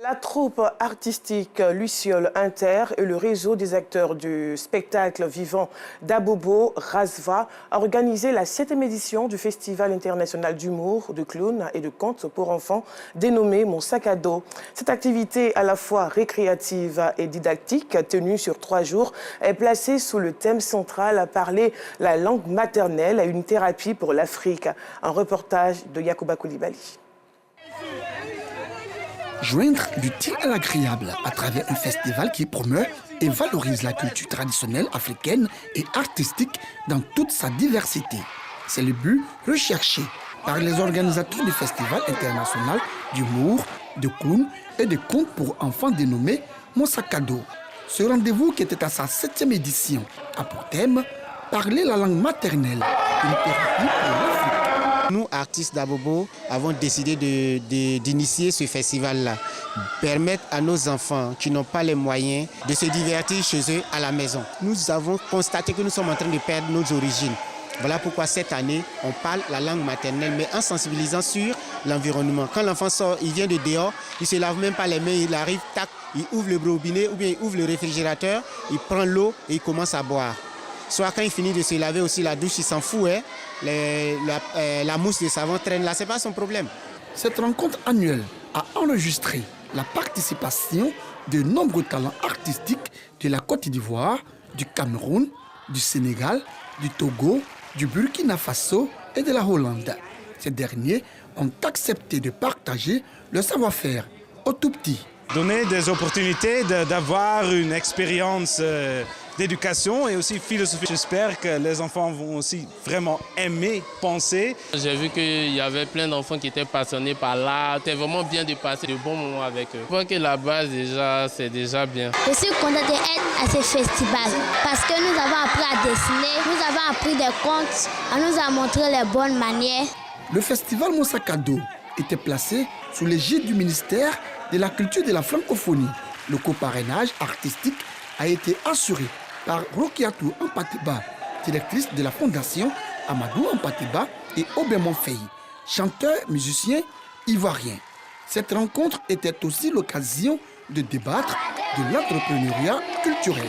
La troupe artistique Luciole Inter et le réseau des acteurs du spectacle vivant d'Abobo Razva a organisé la 7e édition du Festival international d'humour, de clowns et de contes pour enfants dénommé Mon sac à dos. Cette activité à la fois récréative et didactique, tenue sur 3 jours, est placée sous le thème central parler la langue maternelle et une thérapie pour l'Afrique. Un reportage de Yacouba Koulibaly. Joindre l'utile à l'agréable à travers un festival qui promeut et valorise la culture traditionnelle africaine et artistique dans toute sa diversité. C'est le but recherché par les organisateurs du Festival international d'humour, de clowns et de contes pour enfants dénommé Mon sac à dos. Ce rendez-vous qui était à sa 7e édition a pour thème parler la langue maternelle, une thérapie pour l'Afrique. Nous, artistes d'Abobo, avons décidé d'initier ce festival-là. Permettre à nos enfants qui n'ont pas les moyens de se divertir chez eux à la maison. Nous avons constaté que nous sommes en train de perdre nos origines. Voilà pourquoi cette année, on parle la langue maternelle, mais en sensibilisant sur l'environnement. Quand l'enfant sort, il vient de dehors, il ne se lave même pas les mains, il arrive, tac, il ouvre le robinet ou bien il ouvre le réfrigérateur, il prend l'eau et il commence à boire. Soit quand il finit de se laver aussi la douche, il s'en fout. Hein? La mousse de savon traîne là, ce n'est pas son problème. Cette rencontre annuelle a enregistré la participation de nombreux talents artistiques de la Côte d'Ivoire, du Cameroun, du Sénégal, du Togo, du Burkina Faso et de la Hollande. Ces derniers ont accepté de partager leur savoir-faire aux tout-petits. Donner des opportunités d'avoir une expérience d'éducation et aussi philosophique. J'espère que les enfants vont aussi vraiment aimer penser. J'ai vu qu'il y avait plein d'enfants qui étaient passionnés par l'art. C'était vraiment bien de passer de bons moments avec eux. Je crois que la base, déjà, c'est déjà bien. Je suis contente d'être à ce festival parce que nous avons appris à dessiner, nous avons appris des contes, on nous a montré les bonnes manières. Le festival Mon sac à dos était placé sous l'égide du ministère de la culture de la francophonie. Le coparrainage artistique a été assuré par Rokiatou Ampateba, directrice de la fondation Amadou Ampateba et Obemon Fei, chanteur, musicien ivoirien. Cette rencontre était aussi l'occasion de débattre de l'entrepreneuriat culturel.